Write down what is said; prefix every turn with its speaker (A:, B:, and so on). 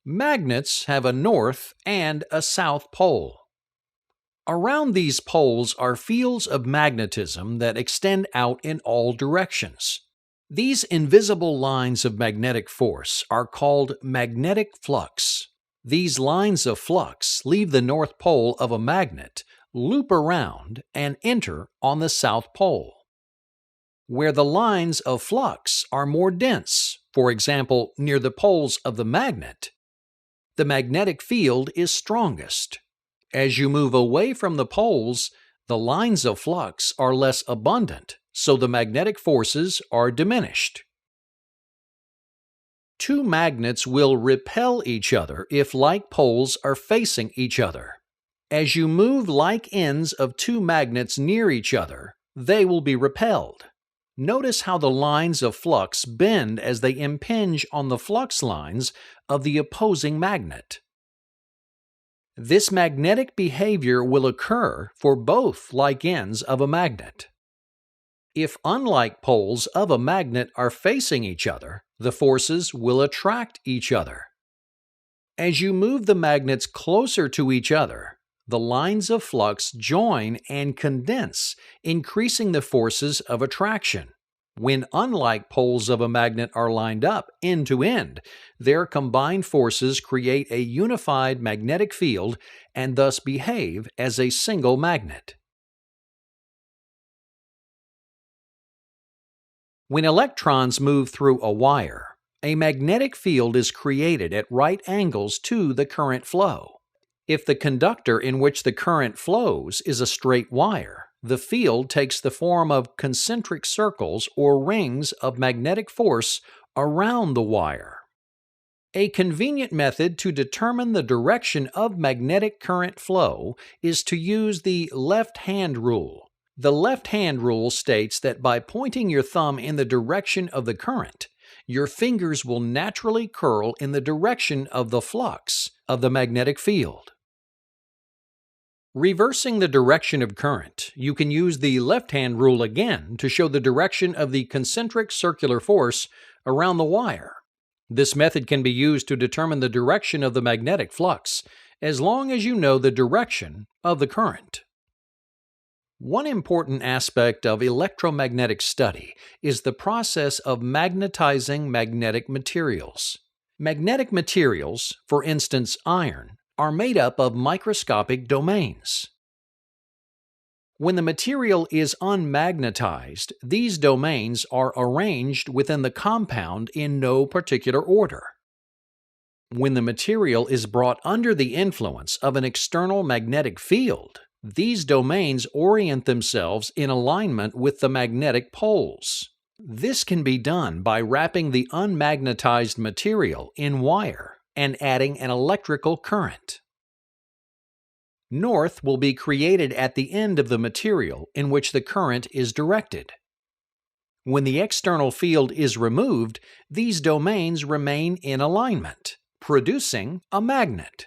A: Magnets have a north and a south pole. Around these poles are fields of magnetism that extend out in all directions. These invisible lines of magnetic force are called magnetic flux. These lines of flux leave the north pole of a magnet, loop around, and enter on the south pole. Where the lines of flux are more dense, for example, near the poles of the magnet, the magnetic field is strongest. As you move away from the poles, the lines of flux are less abundant, so the magnetic forces are diminished. Two magnets will repel each other if like poles are facing each other. As you move like ends of two magnets near each other, they will be repelled. Notice how the lines of flux bend as they impinge on the flux lines of the opposing magnet. This magnetic behavior will occur for both like ends of a magnet. If unlike poles of a magnet are facing each other, the forces will attract each other. As you move the magnets closer to each other, the lines of flux join and condense, increasing the forces of attraction. When unlike poles of a magnet are lined up end to end, their combined forces create a unified magnetic field and thus behave as a single magnet. When electrons move through a wire, a magnetic field is created at right angles to the current flow. If the conductor in which the current flows is a straight wire, the field takes the form of concentric circles or rings of magnetic force around the wire. A convenient method to determine the direction of magnetic current flow is to use the left-hand rule. The left-hand rule states that by pointing your thumb in the direction of the current, your fingers will naturally curl in the direction of the flux of the magnetic field. Reversing the direction of current, you can use the left-hand rule again to show the direction of the concentric circular force around the wire. This method can be used to determine the direction of the magnetic flux, as long as you know the direction of the current. One important aspect of electromagnetic study is the process of magnetizing magnetic materials. Magnetic materials, for instance iron, are made up of microscopic domains. When the material is unmagnetized, these domains are arranged within the compound in no particular order. When the material is brought under the influence of an external magnetic field, these domains orient themselves in alignment with the magnetic poles. This can be done by wrapping the unmagnetized material in wire and adding an electrical current. North will be created at the end of the material in which the current is directed. When the external field is removed, these domains remain in alignment, producing a magnet.